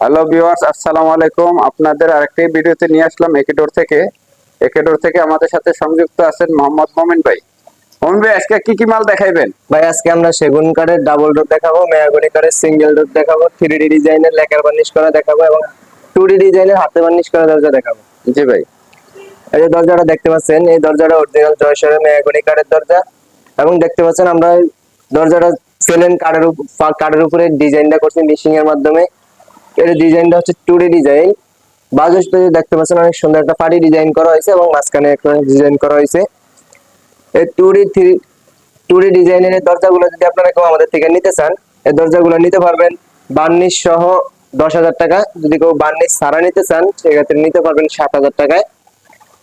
Hello viewers, আসসালামু আলাইকুম। আপনাদের আরেকটি ভিডিওতে নিয়ে আসলাম একেডোর থেকে আমাদের সাথে সংযুক্ত আছেন মোহাম্মদ মোমিন ভাই। মোমিন ভাই, আজকে কি কি মাল দেখাইবেন? ভাই আজকে আমরা সেগুন কাঠের ডাবল ডোর দেখাবো, মেহগনি কাঠের সিঙ্গেল ডোর দেখাবো, 3D ডিজাইনের লেকার বার্নিশ করা দেখাবো এবং 2D ডিজাইনের হাতে বার্নিশ করা দরজা দেখাবো। জি ভাই। এই যে দরজাটা দেখতে পাচ্ছেন, এই দরজাটা অরিজিনাল জয়সরের মেহগনি কাঠের দরজা এবং দেখতে পাচ্ছেন আমরা দরজাটা সেলেন কাঠের উপরে ডিজাইনটা করছি মেশিং এর মাধ্যমে। এর ডিজাইনটা হচ্ছে 2D ডিজাইন। বাজুসটা দেখতে পাচ্ছেন অনেক সুন্দর একটা পাটি ডিজাইন করা হয়েছে এবং মাঝখানে একটা ডিজাইন করা হয়েছে। এই 2D ডিজাইনের এই দরজাগুলো যদি আপনারা কেউ আমাদের থেকে নিতে চান, এই দরজাগুলো নিতে পারবেন বার্নিশ সহ 10,000 টাকা। যদি কেউ বার্নিশ ছাড়া নিতে চান সেক্ষেত্রে নিতে পারবেন 7,000 টাকায়।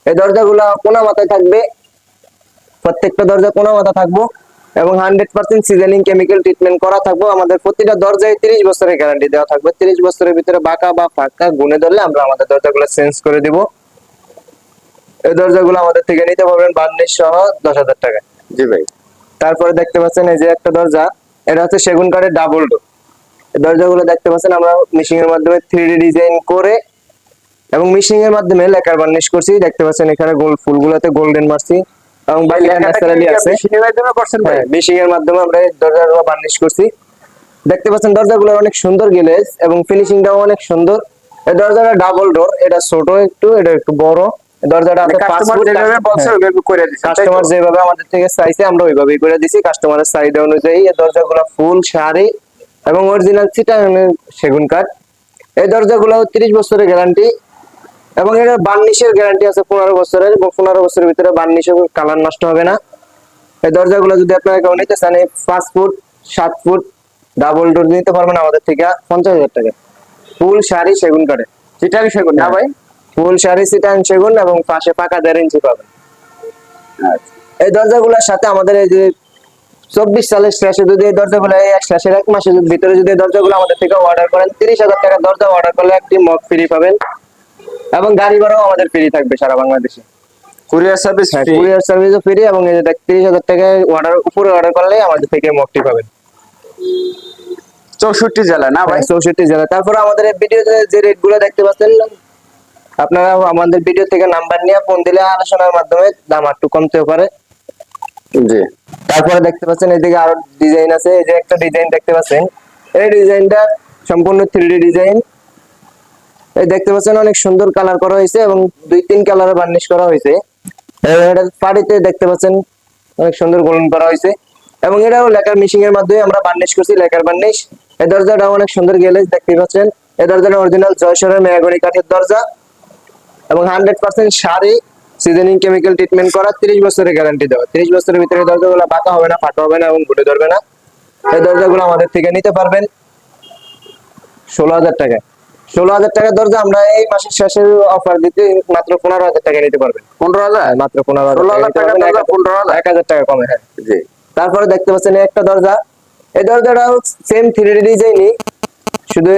এই দরজাগুলো কোনা মাথায় থাকবে, প্রত্যেকটা দরজা কোনা মাথা থাকবো এবং 100% সিজনিং কেমিক্যাল ট্রিটমেন্ট করা থাকবো। আমাদের প্রতিটা দরজায় 30 বছরের গ্যারান্টি দেওয়া থাকবে। 30 বছরের ভিতরে বাঁকা বা ফাঁকা গুনে ধরলে আমরা আমাদের দরজাগুলো চেঞ্জ করে দিব। এই দরজাগুলো আমাদের থেকে নিতে পারবেন বার্নিশ সহ 10,000 টাকায়। জি ভাই। তারপরে দেখতে পাচ্ছেন এই যে একটা দরজা, এটা হচ্ছে সেগুন কাঠের ডাবল ডোর। দরজাগুলো দেখতে পাচ্ছেন আমরা মিশিং এর মাধ্যমে 3D ডিজাইন করে এবং মিশিং এর মাধ্যমে লেকার বার্নিশ করছি। দেখতে পাচ্ছেন এখানে গোল্ড ফুলগুলোতে গোল্ডেন মারছি এবং বাইরে ন্যাচারালি আছে। মিশিং এর মাধ্যমে আমরা এই দরজাগুলো বার্নিশ করছি। দেখতে পাচ্ছেন দরজাগুলো অনেক সুন্দর গ্লেজ এবং ফিনিশিংটাও অনেক সুন্দর। এই দরজাটা ডাবল ডোর, এটা ছোট একটু, এটা একটু বড়। দরজাটা কাস্টমার যেভাবে আমাদের থেকে চাইছে আমরা ওইভাবেই করে দিছি। কাস্টমারের চাহিদা অনুযায়ী এই দরজাগুলো ফুল শাড়ি এবং অরিজিনাল চিটাগাং সেগুন কাঠ। এই দরজাগুলো 30 বছরের গ্যারান্টি এবং এর বার্নিশের গ্যারান্টি আছে 15 বছরের এবং 15 বছরের ভিতরে বার্নিশ কালার নষ্ট হবে না। এই দরজাগুলো যদি আপনারা কেউ নিতে চান 5 ফুট 7 ফুট ডাবল ডোর নিতে পারবেন আমাদের থেকে 50,000 টাকা। ফুল শাড়ি সেগুন কাঠে, চিটাং সেগুন না ভাই? ফুল শাড়ি চিটাং সেগুন এবং পাশে পাকা 1.5 ইঞ্চি পাবেন। এই দরজাগুলোর সাথে আমাদের এই যে 24 সালের শেষে যদি এই দরজাগুলো শেষের 1 মাসের ভিতরে যদি এই দরজাগুলো আমাদের থেকে অর্ডার করেন 30,000 টাকা দরজা অর্ডার করলে একটি মগ ফ্রি পাবেন এবং গাড়ি ভাড়াও আমাদের ফ্রি থাকবে সারা বাংলাদেশে। Courier service free? কুরিয়ার সার্ভিসও ফ্রি এবং এই যে 30,000 টাকা উপরে অর্ডার করলে আমাদের থেকে মগটি পাবেন। 64 জেলা না ভাই? 64 জেলা। তারপর আমাদের এই ভিডিওতে যে রেটগুলো দেখতে পাচ্ছেন আপনারা আমাদের ভিডিও থেকে নাম্বার নিয়ে ফোন দিলে আলোচনার মাধ্যমে দাম একটু কমতে পারে। জি। তারপরে দেখতে পাচ্ছেন এদিকে আরো ডিজাইন আছে। এই যে একটা ডিজাইন দেখতে পাচ্ছেন, এই ডিজাইনটা সম্পূর্ণ 3D ডিজাইন। এই দেখতে পাচ্ছেন অনেক সুন্দর কালার করা হয়েছে এবং 2-3 কালারে বার্নিশ করা হয়েছে। এটা পাড়িতে দেখতে পাচ্ছেন অনেক সুন্দর গোল্ডেন করা হয়েছে এবং এটাও লেকার মিশিং এর মাধ্যমে আমরা বার্নিশ করছি, লেকার বার্নিশ। এই দরজাটা অনেক সুন্দর গ্লেজ দেখতে পাচ্ছেন। এই দরজাটা অরিজিনাল জয়সরের মেহগনি কাঠের দরজা এবং 100% শাড়ি সিজনিং কেমিক্যাল ট্রিটমেন্ট করা, 30 বছরের গ্যারান্টি দেওয়া। 30 বছরের ভিতরে দরজাগুলো বাঁকা হবে না, ফাটা হবে না এবং ঘুরে ধরবে না। এই দরজাগুলো আমাদের থেকে নিতে পারবেন 16,000 টাকায়। 16,000 টাকার দরজা আমরা এই মাসের শেষে অফার দিতে মাত্র 15,000 টাকা নিতে পারবেন। 15,000? মাত্র 15,000 টাকা দরজা 15,000? 1,000 টাকা কমে। হ্যাঁ জি। তারপরে দেখতে পাচ্ছেন একটা দরজা, এই দরজাটাও সেম 3D ডিজাইনই, শুধু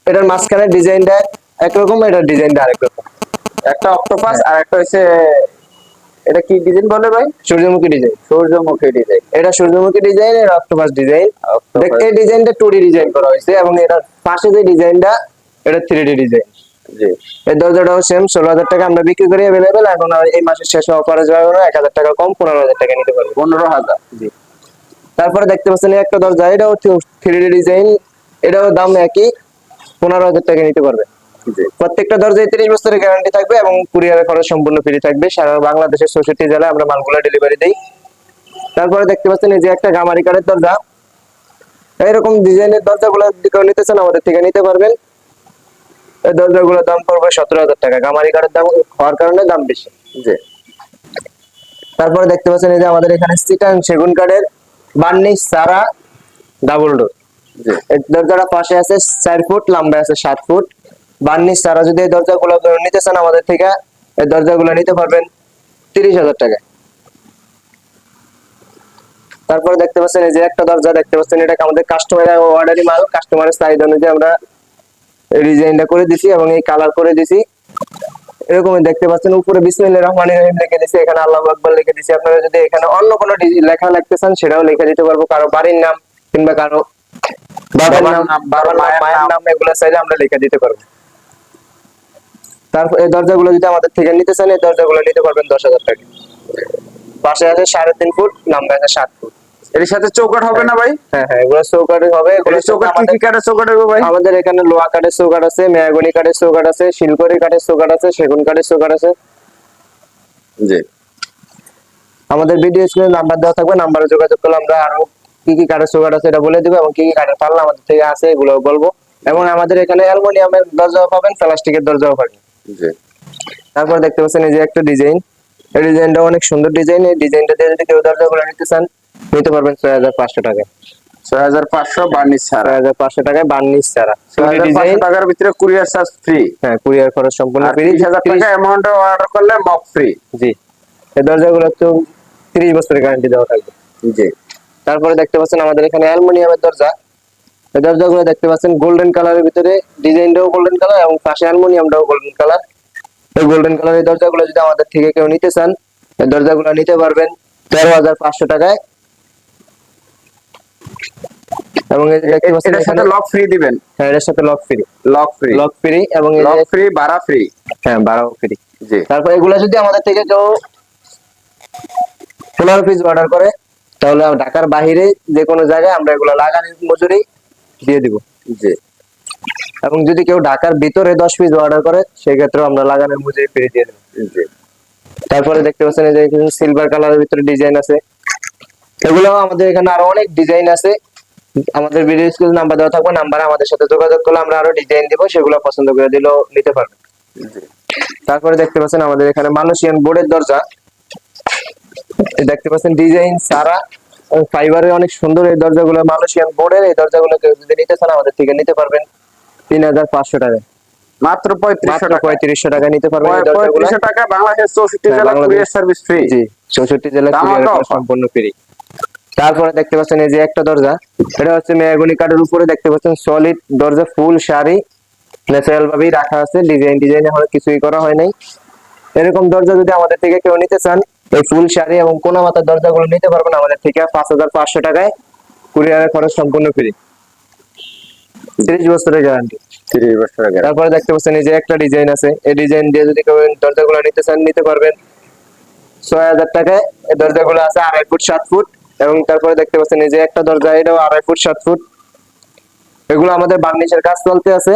এটার মাঝখানের ডিজাইনটা একরকম, এটার ডিজাইনটা আরেক রকম। একটা অক্টোপাস আর একটা হচ্ছে, এটা কি ডিজাইন বলে ভাই? সূর্যমুখী ডিজাইন। সূর্যমুখী ডিজাইন। এটা সূর্যমুখী ডিজাইন, এর অক্টোপাস ডিজাইন। দেখতে এই ডিজাইনটা 2D ডিজাইন করা হয়েছে এবং এটার পাশে যে ডিজাইনটা এটা 3D ডিজাইন। জি। এই দরজাটাও সেম 16,000 টাকা আমরা বিক্রি করি अवेलेबल। এখন এই মাসের শেষে অফারে যাবে না, 1,000 টাকা কম 15,000 টাকা নিতে পারবে। 15,000? জি। তারপরে দেখতে পাচ্ছেন একটা দরজা, এটাও 3D ডিজাইন, এটাও দাম একই, 15,000 টাকা নিতে পারবে। প্রত্যেকটা দরজায় 30 বছরের গ্যারান্টি থাকবে এবং কুরিয়ারের খরচ সম্পূর্ণ ফ্রি থাকবে। সারা বাংলাদেশের 64 জেলায় আমরা মালগুলো ডেলিভারি দেই। তারপরে দেখতে পাচ্ছেন এই যে একটা গামারি কাঠের দরজা, এইরকম ডিজাইনের দরজাগুলো যদি নিতে চান আমাদের থেকে নিতে পারবেন। এই দরজাগুলোর দাম পড়বে 17,000 টাকা। গামারি কাঠের দাম হওয়ার কারণে দাম বেশি। জি। তারপরে দেখতে পাচ্ছেন এই যে আমাদের এখানে চিটাং সেগুন কাঠের বার্নিশ সারা ডাবল ডোর। জি। এই দরজাটা পাশে আছে 4 ফুট, লম্বা আছে 7 ফুট। বার্নিশ সারা যদি এই দরজাগুলো নিতে চান আমাদের থেকে, এই দরজাগুলো নিতে পারবেন 30,000 টাকায়। তারপরে দেখতে পাচ্ছেন এই যে একটা দরজা দেখতে পাচ্ছেন, এটা আমাদের কাস্টমারের অর্ডারি মাল, কাস্টমারের চাহিদা অনুযায়ী আমরা এই ডিজাইনটা করে দিছি এবং এই কালার করে দিছি। এরকমই দেখতে পাচ্ছেন উপরে বিসমিল্লাহির রহমানির রহিম লিখে দিছি, এখানে আল্লাহু আকবার লিখে দিছি। আপনারা যদি এখানে অন্য কোনো লেখা লিখতে চান সেটাও লিখে দিতে পারবো, কারো বাড়ির নাম কিংবা কারো বাবার বাবার নাম, নাম, বাবার নাম, মায়ের নাম এগুলো চাইলে আমরা লিখে দিতে পারবো। তারপর এই দরজাগুলো যদি আমাদের থেকে নিতে চান, এই দরজাগুলো নিতে পারবেন 10,000 টাকা। পাশে আছে 3.5 ফুট, লম্বা আছে 7 ফুট। এর সাথে চৌকাঠ হবে না ভাই? হ্যাঁ হ্যাঁ, এগুলো চৌকাঠে হবে। এগুলো এর চৌকাঠ কি কি কাঠের চৌকাঠ হবে ভাই? আমাদের এখানে লোহা কাঠের চৌকাঠ আছে, মেহগনি কাঠের চৌকাঠ আছে, শিলকড়ি কাঠের চৌকাঠ আছে, সেগুন কাঠের চৌকাঠ আছে। জি। আমাদের ভিডিও স্ক্রিনে নাম্বার দেওয়া থাকবে, নাম্বারে যোগাযোগ করলে আমরা আরো কি কি কাঠের চৌকাঠ আছে এটা বলে দিব, এবং কি কি কাঠের পাল্লা আমাদের থেকে আছে এগুলো বলবো। এবং আমাদের এখানে অ্যালুমিনিয়ামের দরজাও পাবেন, প্লাস্টিকের দরজাও পাবেন। জি। তারপর দেখতে পাচ্ছেন এই যে একটা ডিজাইন, এই ডিজাইনটা অনেক সুন্দর ডিজাইন। এই ডিজাইনটা দিয়ে যদি কেউ দরজাগুলো নিতে চান, নিতে পারবেন 6,500 টাকায়। 6,500 বার্নিশ ছাড়া। 6,500 টাকায় বার্নিশ ছাড়া। 6,500 টাকার ভিতরে কুরিয়ার চার্জ ফ্রি। হ্যাঁ, কুরিয়ার খরচ সম্পূর্ণ আর ফ্রি। 30,000 টাকা অ্যামাউন্ট অর্ডার করলে মক ফ্রি। জি। এই দরজাগুলো তো 30 বছরের গ্যারান্টি দেওয়া থাকবে। জি। তারপরে দেখতে পাচ্ছেন আমাদের এখানে অ্যালুমিনিয়ামের দরজা। এই দরজাগুলো দেখতে পাচ্ছেন গোল্ডেন কালারের ভিতরে, ডিজাইনটাও গোল্ডেন কালার এবং পাশে অ্যালুমিনিয়ামটাও গোল্ডেন কালার। এই গোল্ডেন কালারের দরজাগুলো যদি আমাদের থেকে কেউ নিতে চান, এই দরজাগুলো নিতে পারবেন 13,500 টাকায়। এবং এই যে দেখতে পাচ্ছেন এটার সাথে এখানে লক ফ্রি দিবেন। হ্যাঁ, এর সাথে lock free. Lock free. Lock free এবং এই লক যে ফ্রি, ভাড়া ফ্রি। হ্যাঁ, ভাড়াও ফ্রি। জি। তারপর এগুলো যদি আমাদের থেকে কেউ 15 পিস অর্ডার করে, তাহলে ঢাকার বাইরে যে কোনো জায়গায় আমরা এগুলো লাগানোর মজুরি দিয়ে দিব। জি। এবং যদি কেউ ঢাকার ভিতরে 10 পিস অর্ডার করে, সেক্ষেত্রে আমরা লাগানোর মজুরি ফ্রি দিয়ে দেব। জি। তারপরে দেখতে পাচ্ছেন এই যে সিলভার কালারের ভিতরে ডিজাইন আছে। এগুলো আমাদের এখানে আরো অনেক ডিজাইন আছে। আমাদের ভিডিও স্ক্রিনে নাম্বার দেওয়া থাকবে, নাম্বারে আমাদের সাথে যোগাযোগ করলে আমরা আরো ডিজাইন দিব, সেগুলো পছন্দ করে দিলেও নিতে পারবেন। তারপরে দেখতে পাচ্ছেন আমাদের এখানে মালয়েশিয়ান বোর্ডের দরজা। এই দেখতে পাচ্ছেন ডিজাইন সারা ফাইবারের অনেক সুন্দর এই দরজাগুলো, মালয়েশিয়ান বোর্ডের। এই দরজাগুলো কেউ যদি নিতে চান আমাদের থেকে নিতে পারবেন 3,500 টাকায়। মাত্র 3500 টাকা। 3500 টাকায় নিতে পারবেন এই দরজাগুলো। 3500 টাকা বাংলাদেশের 64 হ্যাঁ, জেলা বাংলাদেশ কুরিয়ার সার্ভিস ফ্রি। জি, 64 জেলা ধামাকা কুরিয়ার offer। সম্পূর্ণ ফ্রি। তারপরে দেখতে পাচ্ছেন এই যে একটা দরজা, এটা হচ্ছে মেহগনি কাঠের উপরে দেখতে পাচ্ছেন সলিড দরজা, ফুল শাড়ি ন্যাচারাল ভাবেই রাখা আছে, ডিজাইন এখন কিছুই করা হয় নাই। এরকম দরজা যদি আমাদের থেকে কেউ নিতে চান, এই ফুল শাড়ি এবং কোনা মাথার দরজাগুলো নিতে পারবেন আমাদের থেকে 5,500 টাকায়। কুরিয়ারের খরচ সম্পূর্ণ ফ্রি, 30 বছরের গ্যারান্টি। 30 বছর আগে। তারপরে দেখতে পাচ্ছেন এই যে একটা ডিজাইন আছে, এই ডিজাইন দিয়ে যদি কেউ দরজাগুলো নিতে চান, নিতে পারবেন 6,000 টাকায়। এই দরজাগুলো আছে 2.5 ফুট 7 ফুট। এবং তারপরে দেখতে পাচ্ছেন এই যে একটা দরজা, এটাও 2.5 ফুট 7 ফুট। এগুলো আমাদের বার্নিশের কাজ চলতে আছে,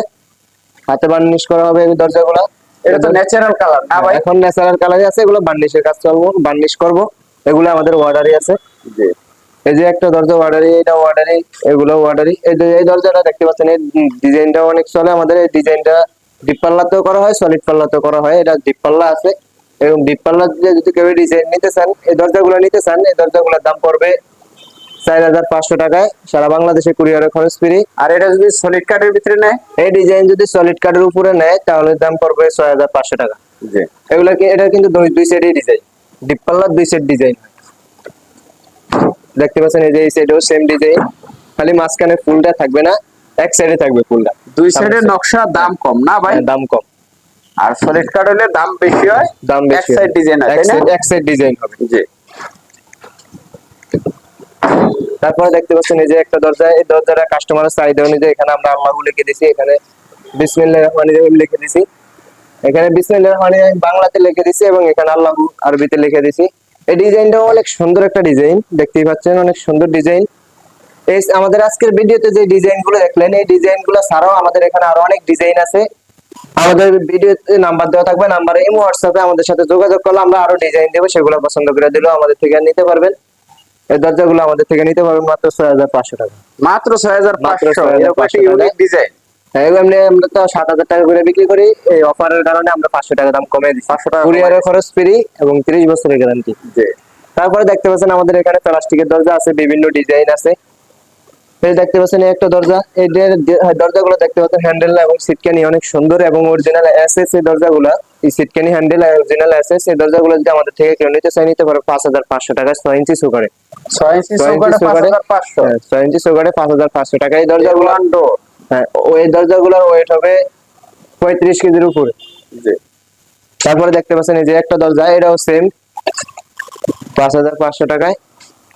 হাতে বার্নিশ করা হবে এই দরজাগুলো। এটা তো ন্যাচারাল কালার না ভাই? এখন ন্যাচারাল কালারই আছে, এগুলো বার্নিশের কাজ চলবো, বার্নিশ করব। এগুলো আমাদের অর্ডারই আছে। জি। এই যে একটা দরজা অর্ডারই, এটা অর্ডারই, এগুলো অর্ডারই। এই যে এই দরজাটা দেখতে পাচ্ছেন, এই ডিজাইনটা অনেক চলে আমাদের। এই ডিজাইনটা ডিপ পাল্লাতেও করা হয়, সলিড পাল্লাতেও করা হয়। এটা ডিপ পাল্লা আছে, এবং ডিপ পাল্লা দিয়ে যদি কেউ ডিজাইন নিতে চান, এই দরজাগুলো নিতে চান, এই দরজাগুলোর দাম পড়বে 4,500 টাকায়। সারা বাংলাদেশে কুরিয়ারের খরচ ফ্রি। আর এটা যদি সলিড কাঠের ভিতরে নেয়? এই ডিজাইন যদি সলিড কাঠের উপরে নেয়, তাহলে দাম পড়বে 6,500 টাকা। জি। এগুলা কি, এটা কিন্তু দুই সাইডেই ডিজাইন, ডিপ পাল্লার 2 সেট ডিজাইন দেখতে পাচ্ছেন। এই যে এই সাইডেও সেম ডিজাইন, খালি মাঝখানে ফুলটা থাকবে না, এক সাইডে থাকবে ফুলটা। দুই সাইডের নকশা দাম কম না ভাই? দাম কম। আর সলিড কাঠ হলে দাম বেশি হয়, দাম এক বেশি, সাইড ডিজাইন হয়, তাই না? এক সাইড ডিজাইন হবে। জি। তারপরে দেখতে পাচ্ছেন এই যে একটা দরজা, এই দরজাটা কাস্টমারের চাহিদা অনুযায়ী এখানে আমরা আল্লাহু লিখে দিয়েছি, এখানে বিসমিল্লাহির রহমানির রহিম লিখে দিয়েছি। এখানে বিসমিল্লাহির রহমানির রহিম বাংলাতে লিখে দিয়েছি, এবং এখানে আল্লাহু আরবিতে লিখে দিয়েছি। এই ডিজাইনটাও অনেক সুন্দর একটা ডিজাইন, দেখতেই পাচ্ছেন অনেক সুন্দর ডিজাইন। এই আমাদের আজকের ভিডিওতে যে ডিজাইন গুলো দেখলেন, এই ডিজাইন গুলো ছাড়াও আমাদের এখানে আরো অনেক ডিজাইন আছে। আমাদের ভিডিওতে নাম্বার দেওয়া থাকবে, নাম্বারে ইমো হোয়াটসঅ্যাপে আমাদের সাথে যোগাযোগ করলে আমরা আরো ডিজাইন দেবো, সেগুলো পছন্দ করে দিলেও আমাদের থেকে নিতে পারবেন। এই দরজাগুলো আমাদের থেকে নিতে পারবেন মাত্র 6,500 টাকা। মাত্র মাত্র 6,500। 6,500 এরকম একটা ইউনিক ডিজাইন। হ্যাঁ, এমনি আমরা তো 7,000 টাকা করে বিক্রি করি, এই অফারের কারণে আমরা 500 টাকা দাম কমিয়ে দিচ্ছি। 500 টাকা কুরিয়ারের খরচ ফ্রি এবং 30 বছরের গ্যারান্টি। জি। তারপরে দেখতে পাচ্ছেন আমাদের এখানে প্লাস্টিকের দরজা আছে, বিভিন্ন ডিজাইন আছে। এই দেখতে পাচ্ছেন এই একটা দরজা, এই দরজাগুলো দেখতে পাচ্ছেন হ্যান্ডেল এবং সিটকানি অনেক সুন্দর এবং অরিজিনাল এসএস। এই দরজাগুলো, এই সিটকানি হ্যান্ডেল অরিজিনাল এসএস। এই দরজাগুলো যদি আমাদের থেকে কেউ নিতে চায়, নিতে পারে 5,500 টাকা, 6 ইঞ্চি সুগারে। 6 ইঞ্চি চৌকাঠে 5,500। 6 ইঞ্চি সুগারে 5,500 টাকা। এই দরজাগুলো, ডোর। হ্যাঁ, ওই দরজাগুলোর ওয়েট হবে 35 কেজির উপরে। জি। তারপরে দেখতে পাচ্ছেন এই যে একটা দরজা, এটাও সেম 5,500 টাকায়।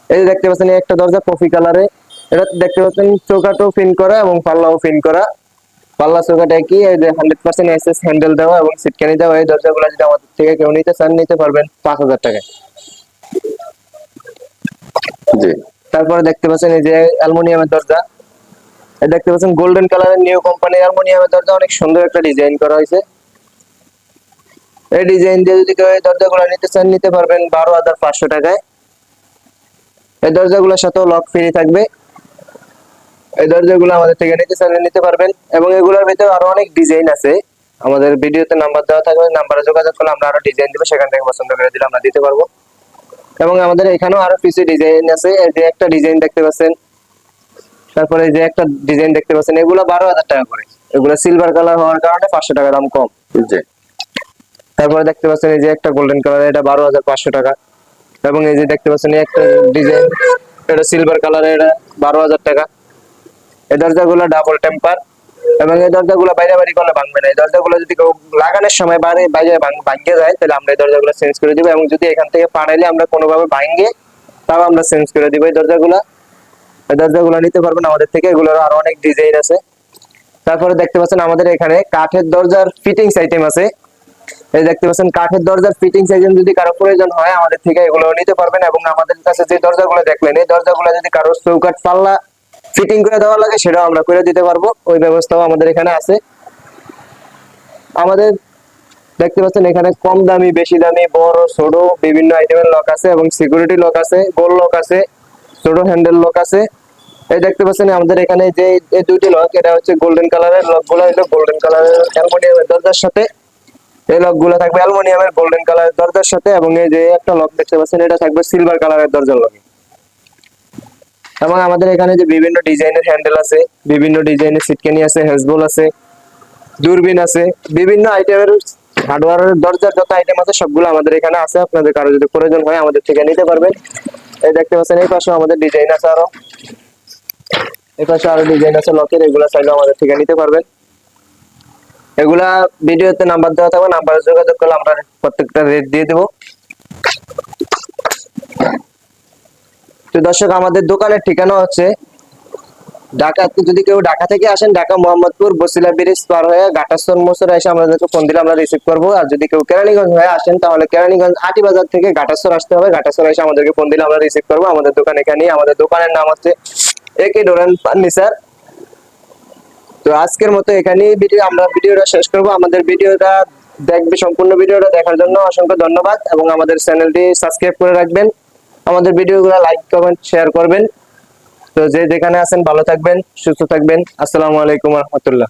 এই যে দেখতে পাচ্ছেন এই একটা দরজা কফি কালারে, এটা দেখতে পাচ্ছেন চৌকাঠও ফিন করা এবং পাল্লাও ফিন করা। পাল্লা চৌকাঠ একই, এই যে 100% এসএস হ্যান্ডেল দেওয়া এবং সিটকানি দেওয়া। এই দরজাগুলো যদি আমাদের থেকে কেউ নিতে চান নিতে পারবেন 5,000 টাকায়। জি। তারপরে দেখতে পাচ্ছেন এই যে অ্যালুমিনিয়ামের দরজা, এই দেখতে পাচ্ছেন গোল্ডেন কালারের নিউ কোম্পানির অ্যালুমিনিয়ামের দরজা, অনেক সুন্দর একটা ডিজাইন করা হয়েছে। এই ডিজাইন দিয়ে যদি কেউ এই দরজাগুলো নিতে চান নিতে পারবেন 12,500 টাকায়। এই দরজাগুলোর সাথেও লক ফ্রি থাকবে। এই দরজাগুলো আমাদের থেকে নিতে চাইলে নিতে পারবেন এবং এগুলোর ভিতরে আরো অনেক ডিজাইন আছে। আমাদের ভিডিওতে নাম্বার দেওয়া থাকবে, নাম্বারে যোগাযোগ করলে আমরা আরো ডিজাইন দিব, সেখান থেকে পছন্দ করে দিলে আমরা দিতে পারবো। এবং আমাদের এখানেও আরো কিছু ডিজাইন আছে, এই যে একটা ডিজাইন দেখতে পাচ্ছেন, তারপরে এই যে একটা ডিজাইন দেখতে পাচ্ছেন, এগুলো 12,000 টাকা করে। এগুলো সিলভার কালার হওয়ার কারণে 500 টাকা দাম কম। জি। তারপরে দেখতে পাচ্ছেন এই যে একটা গোল্ডেন কালার, এটা 12,500 টাকা। এবং এই যে দেখতে পাচ্ছেন এই একটা ডিজাইন, এটা সিলভার কালারের, এটা 12,000 টাকা। এই দরজাগুলো ডাবল টেম্পার এবং এই দরজাগুলো বাইরে বাড়ি করলে ভাঙবে না। এই দরজাগুলো যদি কেউ লাগানোর সময় বাইরে বাইরে ভাঙে যায় তাহলে আমরা এই দরজাগুলো চেঞ্জ করে দিব, এবং যদি এখান থেকে পাঠাইলে আমরা কোনোভাবে ভাঙে তাও আমরা চেঞ্জ করে দিব এই দরজাগুলো। এই দরজাগুলো নিতে পারবেন আমাদের থেকে, এগুলোর আরো অনেক ডিজাইন আছে। তারপরে দেখতে পাচ্ছেন আমাদের এখানে কাঠের দরজার ফিটিংস আইটেম আছে। এই দেখতে পাচ্ছেন কাঠের দরজার ফিটিংস আইটেম যদি কারো প্রয়োজন হয় আমাদের থেকে এগুলো নিতে পারবেন। এবং আমাদের কাছে যে দরজাগুলো দেখলেন, এই দরজাগুলো যদি কারো চৌকাঠ পাল্লা ফিটিং করে দেওয়া লাগে সেটাও আমরা করে দিতে পারবো, ওই ব্যবস্থাও আমাদের এখানে আছে। আমাদের দেখতে পাচ্ছেন এখানে কম দামি, বেশি দামি, বড় ছোট বিভিন্ন আইটেমের লক আছে এবং সিকিউরিটি লক আছে, গোল লক আছে, ছোট হ্যান্ডেল লক আছে। এই দেখতে পাচ্ছেন আমাদের এখানে যে এই দুইটি লক, এটা হচ্ছে গোল্ডেন কালারের লক গুলো, হলো গোল্ডেন কালারের অ্যালুমিনিয়ামের দরজার সাথে। এই লক গুলো থাকবে অ্যালুমিনিয়ামের গোল্ডেন কালারের দরজার সাথে, এবং এই যে একটা লক দেখতে পাচ্ছেন এটা থাকবে সিলভার কালারের দরজার লকে। এবং আমাদের এখানে যে বিভিন্ন ডিজাইনের হ্যান্ডেল আছে, বিভিন্ন ডিজাইনের সিটকানি আছে, হেজবল আছে, দূরবীন আছে, বিভিন্ন আইটেমের হার্ডওয়্যারের দরজার যত আইটেম আছে সবগুলো আমাদের এখানে আছে। আপনাদের কারো যদি প্রয়োজন হয় আমাদের থেকে নিতে পারবেন। এই দেখতে পাচ্ছেন এই পাশে আমাদের ডিজাইন আছে, আরো এই পাশে আরো ডিজাইন আছে লকের, এগুলা চাইলে আমাদের থেকে নিতে পারবেন। এগুলা ভিডিওতে নাম্বার দেওয়া থাকবে, নাম্বারে যোগাযোগ করলে আমরা প্রত্যেকটা রেট দিয়ে দেবো। তো দর্শক, আমাদের দোকানের ঠিকানা হচ্ছে ঢাকা। যদি কেউ ঢাকা থেকে আসেন, ঢাকা মোহাম্মদপুর বসিলা ব্রিজ পার হয়ে ঘাটাস্তর মোড়ে এসে আমাদেরকে ফোন দিলে আমরা রিসিভ করবো। আর যদি কেউ কেরানীগঞ্জ হয়ে আসেন তাহলে কেরানীগঞ্জ আটি বাজার থেকে ঘাটাস্তর আসতে হবে, ঘাটাস্তর এসে আমাদেরকে ফোন দিলে আমরা রিসিভ করবো। আমাদের দোকান এখানে, আমাদের দোকানের নাম হচ্ছে একে ডোর এন্ড ফার্নিচার। তো আজকের মতো এখানেই আমরা ভিডিওটা শেষ করবো। আমাদের ভিডিওটা দেখবে, সম্পূর্ণ ভিডিওটা দেখার জন্য অসংখ্য ধন্যবাদ, এবং আমাদের চ্যানেলটি সাবস্ক্রাইব করে রাখবেন। আমাদের ভিডিওগুলো লাইক কমেন্ট শেয়ার করবেন। তো যে যেখানে আছেন ভালো থাকবেন, সুস্থ থাকবেন। আসসালামু আলাইকুম রহমতুল্লাহ।